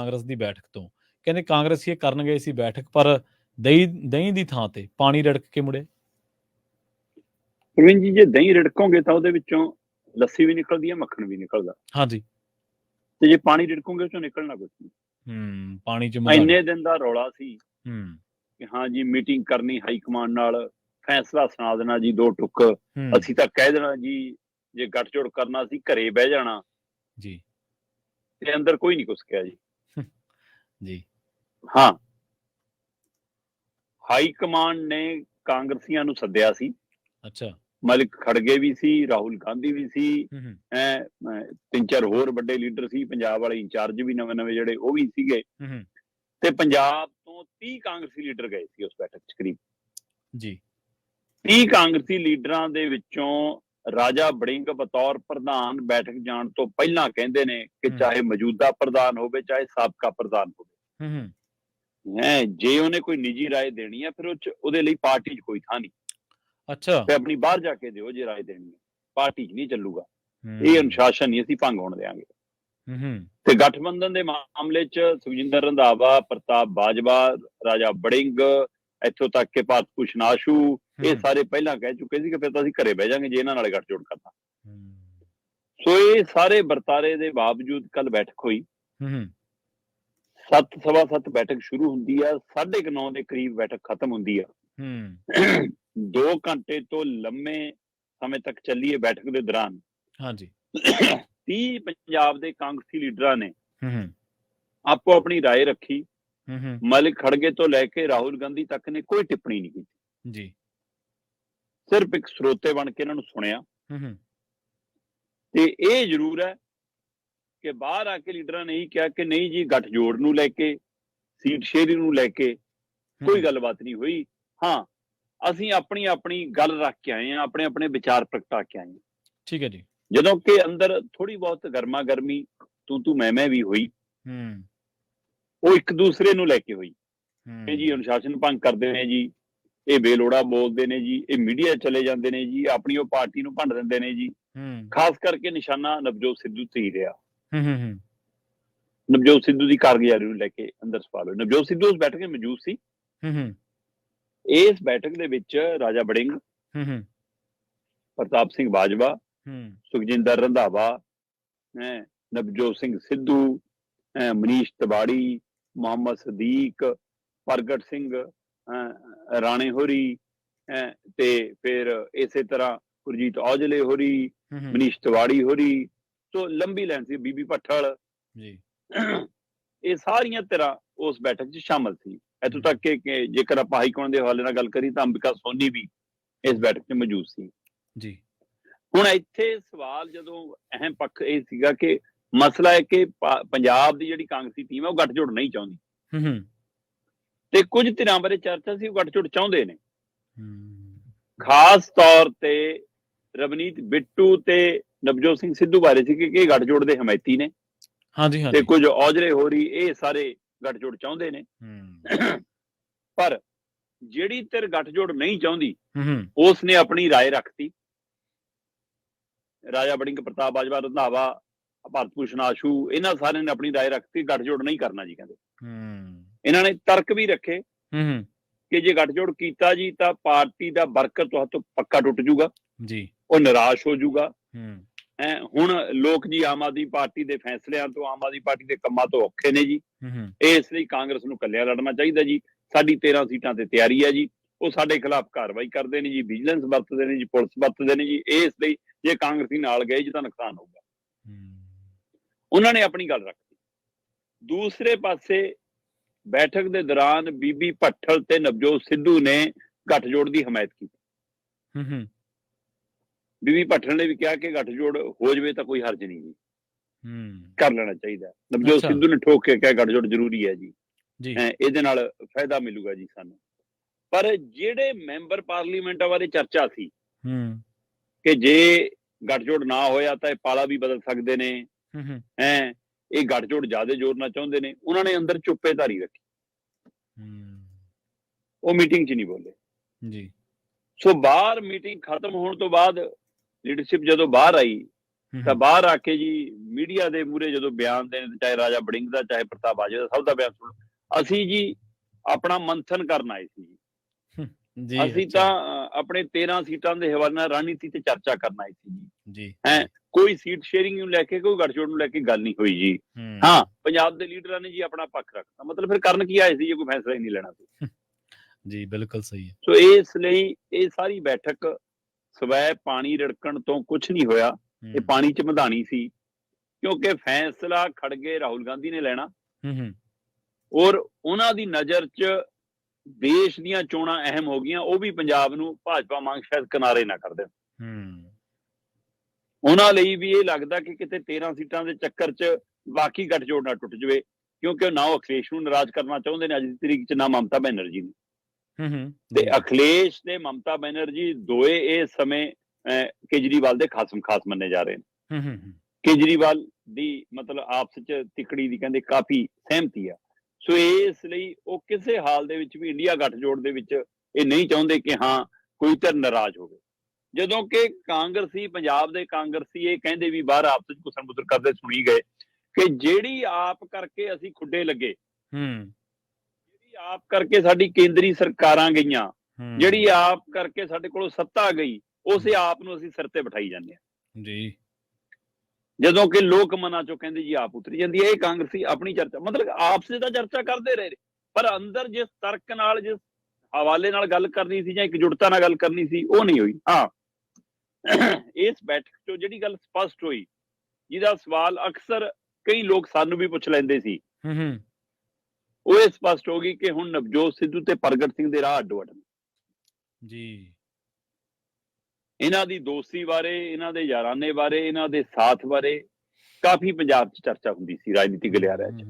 ਕਾਂਗਰਸ ਦੀ ਬੈਠਕ ਤੋਂ। ਕਹਿੰਦੇ ਕਾਂਗਰਸੀਏ ਕਰਨ ਗਏ ਸੀ ਬੈਠਕ, ਪਰ ਦਹੀਂ ਦੀ ਥਾਂ ਤੇ ਪਾਣੀ ਰੜਕ ਕੇ ਮੁੜੇ। ਪ੍ਰਵੀਨ ਜੀ, ਜੇ ਦਹੀਂ ਰਿੜਕੋਗੇ ਤਾਂ ਉਹਦੇ ਵਿੱਚੋਂ ਲੱਸੀ ਵੀ ਨਿਕਲਦੀ ਹੈ, ਮੱਖਣ ਵੀ ਨਿਕਲਦਾ। ਹਾਂਜੀ। ਤੇ ਜੇ ਪਾਣੀ ਰਿੜਕੋਗੇ ਉਹ ਚੋਂ ਨਿਕਲਣਾ ਕੁਛ ਨਹੀਂ। ਪਾਣੀ ਚ ਇੰਨੇ ਦਿਨ ਦਾ ਰੌਲਾ ਸੀ ਕਿ ਹਾਂ ਜੀ ਮੀਟਿੰਗ ਕਰਨੀ ਹਾਈ ਕਮਾਂਡ ਨਾਲ, ਫੈਸਲਾ ਸੁਣਾ ਦੇਣਾ ਜੀ 2 ਟੁੱਕ, ਅਸੀਂ ਤਾਂ ਕਹਿ ਦੇਣਾ ਜੀ ਜੇ ਗੱਠਜੋੜ ਕਰਨਾ ਸੀ ਘਰੇ ਬਹਿ ਜਾਣਾ ਜੀ, ਤੇ ਅੰਦਰ ਕੋਈ ਨਹੀਂ ਕੁਛ ਕਿਹਾ ਜੀ। ਜੀ ਹਾਂ, ਹਾਈ ਕਮਾਂਡ ਨੇ ਕਾਂਗਰਸੀਆਂ ਨੂੰ ਸੱਦਿਆ ਸੀ। ਅੱਛਾ। ਮਲਿਕ ਖੜਗੇ ਵੀ ਸੀ, ਰਾਹੁਲ ਗਾਂਧੀ ਵੀ ਸੀ, 3-4 ਹੋਰ ਵੱਡੇ ਲੀਡਰ ਸੀ, ਪੰਜਾਬ ਵਾਲੇ ਇੰਚਾਰਜ ਵੀ ਨਵੇਂ ਜਿਹੜੇ ਉਹ ਵੀ ਸੀਗੇ, ਤੇ ਪੰਜਾਬ ਤੋਂ 30 ਕਾਂਗਰਸੀ ਲੀਡਰ ਗਏ ਸੀ ਉਸ ਬੈਠਕ ਚ। ਕਰੀਬ ਜੀ 30 ਕਾਂਗਰਸੀ ਲੀਡਰਾਂ ਦੇ ਵਿੱਚੋਂ ਰਾਜਾ ਵੜਿੰਗ ਬਤੌਰ ਪ੍ਰਧਾਨ ਬੈਠਕ ਜਾਣ ਤੋਂ ਪਹਿਲਾਂ ਕਹਿੰਦੇ ਨੇ ਕਿ ਚਾਹੇ ਮੌਜੂਦਾ ਪ੍ਰਧਾਨ ਹੋਵੇ ਚਾਹੇ ਸਾਬਕਾ ਪ੍ਰਧਾਨ ਹੋਵੇ, ਜੇ ਉਹਨੇ ਕੋਈ ਨਿੱਜੀ ਰਾਏ ਦੇਣੀ ਹੈ ਫਿਰ ਉਹਦੇ ਲਈ ਪਾਰਟੀ 'ਚ ਕੋਈ ਥਾਂ ਨਹੀਂ। ਅੱਛਾ। ਤੇ ਆਪਣੀ ਬਾਹਰ ਜਾ ਕੇ ਦਿਓ ਜੇ ਰਾਏ ਦੇਣੀ ਹੈ, ਪਾਰਟੀ 'ਚ ਨਹੀਂ ਚੱਲੂਗਾ। ਇਹ ਅਨੁਸ਼ਾਸਨ ਨਹੀਂ ਅਸੀਂ ਭੰਗ ਹੋਣ ਦੇਵਾਂਗੇ। ਤੇ ਗਠਬੰਧਨ ਦੇ ਮਾਮਲੇ 'ਚ ਸੁਖਜਿੰਦਰ ਰੰਧਾਵਾ, ਪ੍ਰਤਾਪ ਬਾਜਵਾ, ਰਾਜਾ ਵੜਿੰਗ, ਇੱਥੋਂ ਤੱਕ ਕਿ ਭਾਰਤ ਭੂਸ਼ਣ ਆਸ਼ੂ, ਇਹ ਸਾਰੇ ਪਹਿਲਾਂ ਕਹਿ ਚੁੱਕੇ ਸੀ ਕਿ ਫਿਰ ਤਾਂ ਅਸੀਂ ਘਰੇ ਬਹਿ ਜਾਾਂਗੇ ਜੇ ਇਹਨਾਂ ਨਾਲ ਗੱਠਜੋੜ ਕਰਨਾ। ਸੋ ਇਹ ਸਾਰੇ ਵਰਤਾਰੇ ਦੇ ਬਾਵਜੂਦ ਕੱਲ ਬੈਠਕ ਹੋਈ। 7:15 ਬੈਠਕ ਸ਼ੁਰੂ ਹੁੰਦੀ ਆ, 9:30 ਦੇ ਕਰੀਬ ਬੈਠਕ ਖਤਮ ਹੁੰਦੀ ਆ। 2 ਘੰਟੇ ਤੋਂ ਲੰਮੇ ਸਮੇਂ ਤੱਕ ਚੱਲੀ ਹੈ ਬੈਠਕ ਦੇ ਦੌਰਾਨ। ਹਾਂਜੀ 30 ਪੰਜਾਬ ਦੇ ਕਾਂਗਰਸੀ ਲੀਡਰਾਂ ਨੇ ਆਪੋ ਆਪਣੀ ਰਾਏ ਰੱਖੀ। ਮਲਿਕ ਖੜਗੇ ਤੋਂ ਲੈ ਕੇ ਰਾਹੁਲ ਗਾਂਧੀ ਤੱਕ ਨੇ ਕੋਈ ਟਿੱਪਣੀ ਨਹੀਂ ਕੀਤੀ ਜੀ, ਸਿਰਫ ਇੱਕ ਸਰੋਤੇ ਬਣ ਕੇ ਇਹਨਾਂ ਨੂੰ ਸੁਣਿਆ। ਤੇ ਇਹ ਜ਼ਰੂਰ ਹੈ ਕਿ ਬਾਹਰ ਆ ਕੇ ਲੀਡਰਾਂ ਨੇ ਹੀ ਕਿਹਾ ਕਿ ਨਹੀਂ ਜੀ ਗੱਠਜੋੜ ਨੂੰ ਲੈ ਕੇ, ਸੀਟ ਸ਼ੇਅਰਿੰਗ ਨੂੰ ਲੈ ਕੇ ਕੋਈ ਗੱਲਬਾਤ ਨਹੀਂ ਹੋਈ। ਹਾਂ, ਅਸੀਂ ਆਪਣੀ ਆਪਣੀ ਗੱਲ ਰੱਖ ਕੇ ਆਏ ਹਾਂ, ਆਪਣੇ ਆਪਣੇ ਵਿਚਾਰ ਪ੍ਰਗਟਾ ਕੇ ਆਏ ਹਾਂ। ਠੀਕ ਹੈ ਜੀ। ਜਦੋਂ ਕਿ ਅੰਦਰ ਥੋੜੀ ਬਹੁਤ ਗਰਮਾ ਗਰਮੀ, ਤੂੰ ਮੈਂ ਵੀ ਹੋਈ, ਉਹ ਇੱਕ ਦੂਸਰੇ ਨੂੰ ਲੈ ਕੇ ਹੋਈ ਕਿ ਜੀ ਅਨੁਸ਼ਾਸਨ ਭੰਗ ਕਰਦੇ ਨੇ ਜੀ, ਇਹ ਬੇਲੋੜਾ ਬੋਲਦੇ ਨੇ ਜੀ, ਇਹ ਮੀਡੀਆ ਚਲੇ ਜਾਂਦੇ ਨੇ ਜੀ, ਆਪਣੀ ਉਹ ਪਾਰਟੀ ਨੂੰ ਭੰਡ ਦਿੰਦੇ ਨੇ ਜੀ। ਖਾਸ ਕਰਕੇ ਨਿਸ਼ਾਨਾ ਨਵਜੋਤ ਸਿੱਧੂ ਤੇ ਹੀ ਰਿਹਾ। ਨਵਜੋਤ ਸਿੱਧੂ ਦੀ ਕਾਰਗੁਜ਼ਾਰੀ ਨੂੰ ਲੈ ਕੇ ਅੰਦਰ ਸਵਾਲ ਹੋਏ। ਨਵਜੋਤ ਸਿੱਧੂ ਉਸ ਬੈਠਕ ਵਿੱਚ ਮੌਜੂਦ ਸੀ। ਇਸ ਬੈਠਕ ਦੇ ਵਿੱਚ ਰਾਜਾ ਵੜਿੰਗ, ਪ੍ਰਤਾਪ ਸਿੰਘ ਬਾਜਵਾ, ਸੁਖਜਿੰਦਰ ਰੰਧਾਵਾ, ਨਵਜੋਤ ਸਿੰਘ ਸਿੱਧੂ, ਮਨੀਸ਼ ਤਿਵਾੜੀ, ਮੁਹੰਮਦ ਸਦੀਕ, ਪ੍ਰਗਟ ਸਿੰਘ ਰਾਣੇ ਹੋਰੀ, ਤੇ ਫਿਰ ਇਸੇ ਤਰ੍ਹਾਂ ਗੁਰਜੀਤ ਔਜਲੇ ਹੋਰੀ, ਮਨੀਸ਼ ਤਿਵਾੜੀ ਹੋਰੀ, ਸੋ ਲੰਬੀ ਲਾਈਨ ਸੀ, ਬੀਬੀ ਭੱਠਲ ਜੀ, ਇਹ ਸਾਰੀਆਂ ਧਿਰਾਂ ਉਸ ਬੈਠਕ 'ਚ ਸ਼ਾਮਲ ਸੀ। ਇੱਥੋਂ ਤੱਕ ਕਿ ਜੇਕਰ ਆਪਾਂ ਹਾਈਕਮਾਂਡ ਦੇ ਹਵਾਲੇ ਨਾਲ ਗੱਲ ਕਰੀ ਤਾਂ ਅੰਬਿਕਾ ਸੋਨੀ ਵੀ ਇਸ ਬੈਠਕ 'ਚ ਮੌਜੂਦ ਸੀ ਜੀ। ਹੁਣ ਇੱਥੇ ਸਵਾਲ ਜਦੋਂ ਅਹਿਮ ਪੱਖ ਇਹ ਸੀਗਾ ਕਿ ਮਸਲਾ ਹੈ ਕਿ ਪੰਜਾਬ ਦੀ ਜਿਹੜੀ ਕਾਂਗਰਸੀ ਟੀਮ ਹੈ ਉਹ ਗੱਠਜੋੜ ਨਹੀਂ ਚਾਹੁੰਦੀ, ਤੇ ਕੁਝ ਧਿਰਾਂ ਬਾਰੇ ਚਰਚਾ ਸੀ ਉਹ ਗੱਠਜੋੜ ਚਾਹੁੰਦੇ ਨੇ। ਖਾਸ ਤੌਰ ਤੇ ਰਵਨੀਤ ਬਿੱਟੂ ਤੇ ਨਵਜੋਤ ਸਿੰਘ ਸਿੱਧੂ ਬਾਰੇ ਸੀ ਕਿ ਇਹ ਗੱਠਜੋੜ ਦੇ ਹਮਾਇਤੀ ਨੇ, ਤੇ ਕੁਝ ਔਜਲੇ ਹੋਰੀ, ਇਹ ਸਾਰੇ ਗੱਠਜੋੜ ਚਾਹੁੰਦੇ ਨੇ। ਪਰ ਜਿਹੜੀ ਧਿਰ ਗੱਠਜੋੜ ਨਹੀਂ ਚਾਹੁੰਦੀ ਉਸ ਨੇ ਆਪਣੀ ਰਾਏ ਰੱਖਤੀ। ਰਾਜਾ ਵੜਿੰਗ, ਪ੍ਰਤਾਪ ਬਾਜਵਾ, ਰੰਧਾਵਾ, ਭਾਰਤ ਭੂਸ਼ਣ ਆਸ਼ੂ, ਇਹਨਾਂ ਸਾਰਿਆਂ ਨੇ ਆਪਣੀ ਰਾਏ ਰੱਖਤੀ ਗੱਠਜੋੜ ਨਹੀਂ ਕਰਨਾ ਜੀ। ਕਹਿੰਦੇ ਇਹਨਾਂ ਨੇ ਤਰਕ ਵੀ ਰੱਖੇ ਕਿ ਜੇ ਗੱਠਜੋੜ ਕੀਤਾ ਜੀ ਤਾਂ ਪਾਰਟੀ ਦਾ ਵਰਕਰ ਤੁਹਾਡੇ ਤੋਂ ਪੱਕਾ ਟੁੱਟ ਜੂਗਾ ਜੀ, ਉਹ ਨਿਰਾਸ਼ ਹੋ ਜੂਗਾ। ਹੁਣ ਲੋਕ ਜੀ ਆਮ ਆਦਮੀ ਪਾਰਟੀ ਦੇ ਫੈਸਲਿਆਂ ਤੋਂ, ਆਮ ਆਦਮੀ ਪਾਰਟੀ ਦੇ ਕੰਮਾਂ ਤੋਂ ਔਖੇ ਨੇ ਜੀ, ਇਸ ਲਈ ਕਾਂਗਰਸ ਨੂੰ ਇਕੱਲਿਆਂ ਲੜਨਾ ਚਾਹੀਦਾ ਜੀ। ਸਾਡੀ 13 ਸੀਟਾਂ ਤੇ ਤਿਆਰੀ ਹੈ ਜੀ, ਉਹ ਸਾਡੇ ਖਿਲਾਫ ਕਾਰਵਾਈ ਕਰਦੇ ਨੇ ਜੀ, ਵਿਜੀਲੈਂਸ ਵਰਤਦੇ ਨੇ ਜੀ, ਪੁਲਿਸ ਵਰਤਦੇ ਨੇ ਜੀ, ਇਸ ਲਈ ਜੇ ਕਾਂਗਰਸੀ ਨਾਲ ਗਏ ਜੀ ਤਾਂ ਨੁਕਸਾਨ ਹੋਊਗਾ। ਉਹਨਾਂ ਨੇ ਆਪਣੀ ਗੱਲ ਰੱਖੀ। ਦੂਸਰੇ ਪਾਸੇ ਬੈਠਕ ਦੇ ਦੌਰਾਨ ਬੀਬੀ ਭੱਠਲ ਤੇ ਨਵਜੋਤ ਸਿੱਧੂ ਨੇ ਗੱਠਜੋੜ ਦੀ ਹਮਾਇਤ ਕੀਤੀ। ਬੀਬੀ ਭੱਠਲ ਨੇ ਵੀ ਕਿਹਾ ਕਿ ਗੱਠਜੋੜ ਹੋ ਜਾਵੇ ਤਾਂ ਕੋਈ ਹਰਜ ਨਹੀਂ ਜੀ, ਕਰ ਲੈਣਾ ਚਾਹੀਦਾ। ਨਵਜੋਤ ਸਿੱਧੂ ਨੇ ਠੋਕ ਕੇ ਕਿਹਾ ਗੱਠਜੋੜ ਜ਼ਰੂਰੀ ਹੈ ਜੀ, ਇਹਦੇ ਨਾਲ ਫਾਇਦਾ ਮਿਲੂਗਾ ਜੀ ਸਾਨੂੰ। ਪਰ ਜਿਹੜੇ ਮੈਂਬਰ ਪਾਰਲੀਮੈਂਟਾਂ ਬਾਰੇ ਚਰਚਾ ਸੀ ਕਿ ਜੇ ਗੱਠਜੋੜ ਨਾ ਹੋਇਆ ਤਾਂ ਇਹ ਪਾਲਾ ਵੀ ਬਦਲ ਸਕਦੇ ਨੇ, ਇਹ ਗੱਠਜੋੜ ਜ਼ਿਆਦਾ ਜ਼ੋਰ ਨਾਲ ਚਾਹੁੰਦੇ ਨੇ, ਉਹਨਾਂ ਨੇ ਅੰਦਰ ਚੁੱਪੇ ਧਾਰੀ ਰੱਖੀ, ਉਹ ਮੀਟਿੰਗ 'ਚ ਨਹੀਂ ਬੋਲੇ ਜੀ। ਸੋ ਬਾਹਰ ਮੀਟਿੰਗ ਖਤਮ ਹੋਣ ਤੋਂ ਬਾਅਦ ਲੀਡਰਸ਼ਿਪ ਜਦੋਂ ਬਾਹਰ ਆਈ ਤਾਂ ਬਾਹਰ ਆ ਕੇ ਜੀ ਮੀਡੀਆ ਦੇ ਮੂਹਰੇ ਜਦੋਂ ਬਿਆਨ ਦੇਣ, ਚਾਹੇ ਰਾਜਾ ਵੜਿੰਗ ਦਾ, ਚਾਹੇ ਪ੍ਰਤਾਪ ਬਾਜਵਾ ਦਾ, ਸਭ ਦਾ ਬਿਆਨ ਸੁਣ, ਅਸੀਂ ਜੀ ਆਪਣਾ ਮੰਥਨ ਕਰਨ ਆਏ ਸੀ ਜੀ। ਅਸੀਂ ਤਾਂ ਆਪਣੇ 13 ਸੀਟਾਂ ਦੇ ਹਵਾਲੇ ਨਾਲ ਰਣਨੀਤੀ ਤੇ ਚਰਚਾ ਕਰਨ ਆਏ ਸੀ ਜੀ। ਕੋਈ ਸੀਟ ਸ਼ੇਅਰਿੰਗ ਨੂੰ ਲੈ ਕੇ, ਕੋਈ ਗੱਠਜੋੜ ਨੂੰ ਲੈ ਕੇ ਗੱਲ ਨਹੀਂ ਹੋਈ ਜੀ। ਹਾਂ, ਪੰਜਾਬ ਦੇ ਲੀਡਰਾਂ ਨੇ ਜੀ ਆਪਣਾ ਪੱਖ ਰੱਖਤਾ, ਮਤਲਬ ਫਿਰ ਕਰਨ ਕੀ ਆਏ ਸੀ ਜੇ ਕੋਈ ਫੈਸਲਾ ਹੀ ਨਹੀਂ ਲੈਣਾ ਸੀ ਜੀ। ਬਿਲਕੁਲ ਸਹੀ ਹੈ। ਸੋ ਇਸ ਲਈ ਇਹ ਸਾਰੀ ਬੈਠਕ ਸਵੈ ਪਾਣੀ ਰੜਕਣ ਤੋਂ ਕੁਝ ਨਹੀਂ ਹੋਇਆ, ਇਹ ਪਾਣੀ ਚ ਮਧਾਣੀ ਸੀ, ਕਿਉਂਕਿ ਫੈਸਲਾ ਖੜਗੇ ਰਾਹੁਲ ਗਾਂਧੀ ਨੇ ਲੈਣਾ ਔਰ ਉਹਨਾਂ ਦੀ ਨਜ਼ਰ ਚ ਦੇਸ਼ ਦੀਆਂ ਚੋਣਾਂ ਅਹਿਮ ਹੋ ਗਈਆਂ। ਉਹ ਵੀ ਪੰਜਾਬ ਨੂੰ ਭਾਜਪਾ ਵਾਂਗ ਸ਼ਾਇਦ ਕਿਨਾਰੇ ਨਾ ਕਰ ਦੇਣ। ਉਹਨਾਂ ਲਈ ਵੀ ਇਹ ਲੱਗਦਾ ਕਿ ਕਿਤੇ 13 ਸੀਟਾਂ ਦੇ ਚੱਕਰ ਚ ਬਾਕੀ ਗੱਠਜੋੜ ਨਾ ਟੁੱਟ ਜਾਵੇ, ਕਿਉਂਕਿ ਨਾ ਉਹ ਅਖਿਲੇਸ਼ ਨੂੰ ਨਾਰਾਜ਼ ਕਰਨਾ ਚਾਹੁੰਦੇ ਨੇ ਅੱਜ ਦੀ ਤਰੀਕ ਚ, ਨਾ ਮਮਤਾ ਬੈਨਰਜੀ ਨੂੰ। ਤੇ ਅਖਿਲੇਸ਼ ਤੇ ਮਮਤਾ ਬੈਨਰਜੀ ਦੋਏ ਇਸ ਸਮੇਂ ਕੇਜਰੀਵਾਲ ਦੇ ਖਾਸ ਮੰਨੇ ਜਾ ਰਹੇ ਨੇ। ਕੇਜਰੀਵਾਲ ਦੀ ਮਤਲਬ ਆਪਸ ਚ ਤਿਕੜੀ ਦੀ ਕਹਿੰਦੇ ਕਾਫੀ ਸਹਿਮਤੀ ਆ। ਸੋ ਇਸ ਲਈ ਉਹ ਕਿਸੇ ਹਾਲ ਦੇ ਵਿੱਚ ਵੀ ਇੰਡੀਆ ਗੱਠਜੋੜ ਦੇ ਵਿੱਚ ਇਹ ਨਹੀਂ ਚਾਹੁੰਦੇ ਕਿ ਹਾਂ ਕੋਈ ਧਿਰ ਨਾਰਾਜ਼ ਹੋਵੇ। ਜਦੋਂ ਕਿ ਕਾਂਗਰਸੀ, ਪੰਜਾਬ ਦੇ ਕਾਂਗਰਸੀ ਇਹ ਕਹਿੰਦੇ ਵੀ ਬਾਹਰ ਆਪਸ ਚ ਕੁਸਣ ਮੁਸਣ ਕਰਦੇ ਸੁਣੀ ਗਏ ਕਿ ਜਿਹੜੀ ਆਪ ਕਰਕੇ ਅਸੀਂ ਖੁੱਡੇ ਲੱਗੇ, ਜਿਹੜੀ ਆਪ ਕਰਕੇ ਸਾਡੀ ਕੇਂਦਰੀ ਸਰਕਾਰਾਂ ਗਈਆਂ, ਜਿਹੜੀ ਆਪ ਕਰਕੇ ਸਾਡੇ ਕੋਲੋਂ ਸੱਤਾ ਗਈ, ਉਸੇ ਆਪ ਨੂੰ ਅਸੀਂ ਸਿਰ ਤੇ ਬਿਠਾਈ ਜਾਂਦੇ ਹਾਂ ਜੀ। ਜਦੋਂ ਕਿ ਲੋਕ ਮਨਾਂ ਚੋਂ ਕਹਿੰਦੇ ਜੀ ਆਪ ਉਤਰੀ ਜਾਂਦੀ ਹੈ। ਇਹ ਕਾਂਗਰਸੀ ਆਪਣੀ ਚਰਚਾ, ਮਤਲਬ ਆਪਸ ਵਿੱਚ ਤਾਂ ਚਰਚਾ ਕਰਦੇ ਰਹੇ, ਪਰ ਅੰਦਰ ਜਿਸ ਤਰਕ ਨਾਲ, ਜਿਸ ਹਵਾਲੇ ਨਾਲ ਗੱਲ ਕਰਨੀ ਸੀ ਜਾਂ ਇਕਜੁੱਟਤਾ ਨਾਲ ਗੱਲ ਕਰਨੀ ਸੀ, ਉਹ ਨਹੀਂ ਹੋਈ। ਹਾਂ, ਇਸ ਬੈਠਕ ਚੋਂ ਜਿਹੜੀ ਗੱਲ ਸਪਸ਼ਟ ਹੋਈ, ਜਿਹਦਾ ਸਵਾਲ ਅਕਸਰ ਕਈ ਲੋਕ ਸਾਨੂੰ ਵੀ ਪੁੱਛ ਲੈਂਦੇ ਸੀ, ਉਹ ਇਹ ਸਪਸ਼ਟ ਹੋ ਗਈ ਕਿ ਹੁਣ ਨਵਜੋਤ ਸਿੱਧੂ ਤੇ ਪ੍ਰਗਟ ਸਿੰਘ ਦੇ ਰਾਹ ਅੱਡੋ ਅੱਡ ਜੀ। ਇਹਨਾਂ ਦੀ ਦੋਸਤੀ ਬਾਰੇ, ਇਹਨਾਂ ਦੇ ਯਾਰਾਨੇ ਬਾਰੇ, ਇਹਨਾਂ ਦੇ ਸਾਥ ਬਾਰੇ ਕਾਫੀ ਪੰਜਾਬ 'ਚ ਚਰਚਾ ਹੁੰਦੀ ਸੀ ਰਾਜਨੀਤਿਕ ਗਲਿਆਰਿਆਂ 'ਚ,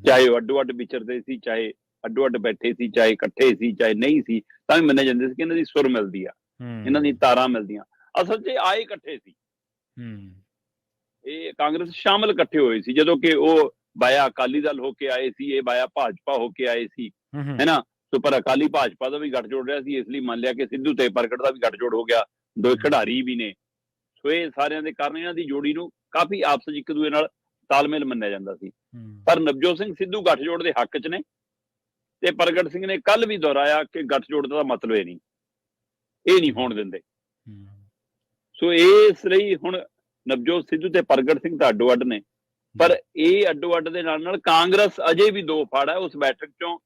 ਚਾਹੇ ਉਹ ਅੱਡੋ ਅੱਡ ਵਿਚਰਦੇ ਸੀ, ਚਾਹੇ ਅੱਡੋ ਅੱਡ ਬੈਠੇ ਸੀ, ਚਾਹੇ ਇਕੱਠੇ ਸੀ, ਚਾਹੇ ਨਹੀਂ ਸੀ, ਤਾਂ ਵੀ ਮੰਨੇ ਜਾਂਦੇ ਸੀ ਕਿ ਇਹਨਾਂ ਦੀ ਸੁਰ ਮਿਲਦੀ ਆ, ਇਹਨਾਂ ਦੀ ਤਾਰਾਂ ਮਿਲਦੀਆਂ। ਅਸਲ 'ਚ ਆਏ ਇਕੱਠੇ ਸੀ, ਇਹ ਕਾਂਗਰਸ ਸ਼ਾਮਲ ਇਕੱਠੇ ਹੋਏ ਸੀ, ਜਦੋਂ ਕਿ ਉਹ ਬਾਇਆ ਅਕਾਲੀ ਦਲ ਹੋ ਕੇ ਆਏ ਸੀ, ਇਹ ਬਾਇਆ ਭਾਜਪਾ ਹੋ ਕੇ ਆਏ ਸੀ, ਹੈਨਾ। ਸੋ ਪਰ ਅਕਾਲੀ ਭਾਜਪਾ ਦਾ ਵੀ ਗੱਠਜੋੜ ਰਿਹਾ ਸੀ, ਇਸ ਲਈ ਮੰਨ ਲਿਆ ਕਿ ਸਿੱਧੂ ਤੇ ਪ੍ਰਗਟ ਦਾ ਵੀ ਗੱਠਜੋੜ ਹੋ ਗਿਆ, ਦੋ ਖਿਡਾਰੀ ਵੀ ਨੇ। ਸੋ ਇਹ ਸਾਰਿਆਂ ਦੇ ਕਾਰਨ ਇਹਨਾਂ ਦੀ ਜੋੜੀ ਨੂੰ ਕਾਫੀ ਆਪਸ ਵਿੱਚ ਇੱਕ ਦੂਜੇ ਨਾਲ ਤਾਲਮੇਲ ਮੰਨਿਆ ਜਾਂਦਾ ਸੀ। ਪਰ ਨਵਜੋਤ ਸਿੰਘ ਸਿੱਧੂ ਗੱਠਜੋੜ ਦੇ ਹੱਕ 'ਚ ਨੇ, ਤੇ ਪ੍ਰਗਟ ਸਿੰਘ ਨੇ ਕੱਲ ਵੀ ਦੁਹਰਾਇਆ ਕਿ ਗੱਠਜੋੜ ਦਾ ਮਤਲਬ ਇਹ ਨਹੀਂ ਹੋਣ ਦਿੰਦੇ। ਸੋ ਇਸ ਲਈ ਹੁਣ ਨਵਜੋਤ ਸਿੱਧੂ ਤੇ ਪ੍ਰਗਟ ਸਿੰਘ ਤਾਂ ਅੱਡੋ ਅੱਡ ਨੇ, ਪਰ ਇਹ ਅੱਡੋ ਅੱਡ ਦੇ ਨਾਲ ਨਾਲ ਕਾਂਗਰਸ ਅਜੇ ਵੀ ਦੋ ਫੜ ਹੈ। ਉਸ ਬੈਠਕ ਚੋਂ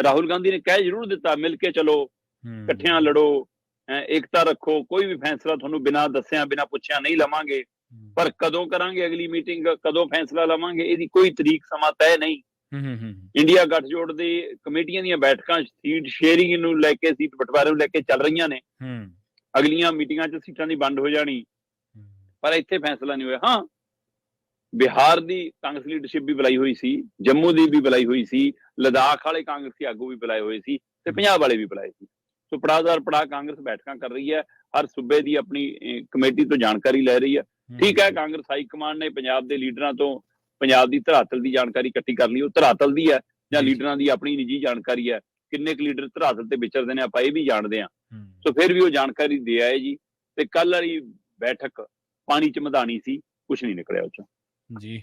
ਰਾਹੁਲ ਗਾਂਧੀ ਨੇ ਕਹਿ ਜ਼ਰੂਰ ਦਿੱਤਾ, ਮਿਲ ਕੇ ਚਲੋ, ਇਕੱਠਿਆਂ ਲੜੋ, ਏਕਤਾ ਰੱਖੋ, ਕੋਈ ਵੀ ਫੈਸਲਾ ਤੁਹਾਨੂੰ ਬਿਨਾਂ ਦੱਸਿਆ, ਬਿਨਾਂ ਪੁੱਛਿਆ ਨਹੀਂ ਲਵਾਂਗੇ, ਪਰ ਕਦੋਂ ਕਰਾਂਗੇ ਅਗਲੀ ਮੀਟਿੰਗ, ਕਦੋਂ ਫੈਸਲਾ ਲਵਾਂਗੇ, ਇਹਦੀ ਕੋਈ ਤਰੀਕ ਸਮਾਂ ਤੈਅ ਨਹੀਂ। ਇੰਡੀਆ ਗੱਠਜੋੜ ਦੀ ਕਮੇਟੀਆਂ ਦੀਆਂ ਬੈਠਕਾਂ ਸੀਟ ਸ਼ੇਅਰਿੰਗ ਨੂੰ ਲੈ ਕੇ, ਸੀਟ ਬਟਵਾਰੇ ਨੂੰ ਲੈ ਕੇ ਚੱਲ ਰਹੀਆਂ ਨੇ, ਅਗਲੀਆਂ ਮੀਟਿੰਗਾਂ 'ਚ ਸੀਟਾਂ ਦੀ ਵੰਡ ਹੋ ਜਾਣੀ, ਪਰ ਇੱਥੇ ਫੈਸਲਾ ਨਹੀਂ ਹੋਇਆ। ਹਾਂ, ਬਿਹਾਰ ਦੀ ਕਾਂਗਰਸ ਲੀਡਰਸ਼ਿਪ ਵੀ ਬੁਲਾਈ ਹੋਈ ਸੀ, ਜੰਮੂ ਦੀ ਵੀ ਬੁਲਾਈ ਹੋਈ ਸੀ, ਲਦਾਖ ਵਾਲੇ ਕਾਂਗਰਸੀ ਆਗੂ ਵੀ ਬੁਲਾਏ ਹੋਏ ਸੀ, ਤੇ ਪੰਜਾਬ ਵਾਲੇ ਵੀ ਬੁਲਾਏ ਸੀ। ਸੋ ਪੜਾਅ ਪੜਾਅ ਕਾਂਗਰਸ ਬੈਠਕਾਂ ਕਰ ਰਹੀ ਹੈ, ਹਰ ਸੂਬੇ ਦੀ ਆਪਣੀ ਕਮੇਟੀ ਤੋਂ ਜਾਣਕਾਰੀ ਲੈ ਰਹੀ ਹੈ। ਠੀਕ ਹੈ, ਕਾਂਗਰਸ ਹਾਈ ਕਮਾਂਡ ਨੇ ਪੰਜਾਬ ਦੇ ਲੀਡਰਾਂ ਤੋਂ ਪੰਜਾਬ ਦੀ ਧਰਾਤਲ ਦੀ ਜਾਣਕਾਰੀ ਇਕੱਠੀ ਕਰ ਲਈ, ਉਹ ਧਰਾਤਲ ਦੀ ਹੈ ਜਾਂ ਲੀਡਰਾਂ ਦੀ ਆਪਣੀ ਨਿੱਜੀ ਜਾਣਕਾਰੀ ਹੈ, ਕਿੰਨੇ ਕੁ ਲੀਡਰ ਧਰਾਤਲ ਤੇ ਵਿਚਰਦੇ ਨੇ ਆਪਾਂ ਇਹ ਵੀ ਜਾਣਦੇ ਹਾਂ। ਸੋ ਫਿਰ ਵੀ ਉਹ ਜਾਣਕਾਰੀ ਦੇ ਆਏ ਜੀ, ਤੇ ਕੱਲ ਵਾਲੀ ਬੈਠਕ ਪਾਣੀ 'ਚ ਮਧਾਣੀ ਸੀ, ਕੁਛ ਨਹੀਂ ਨਿਕਲਿਆ ਉਹ 'ਚੋਂ ਜੀ।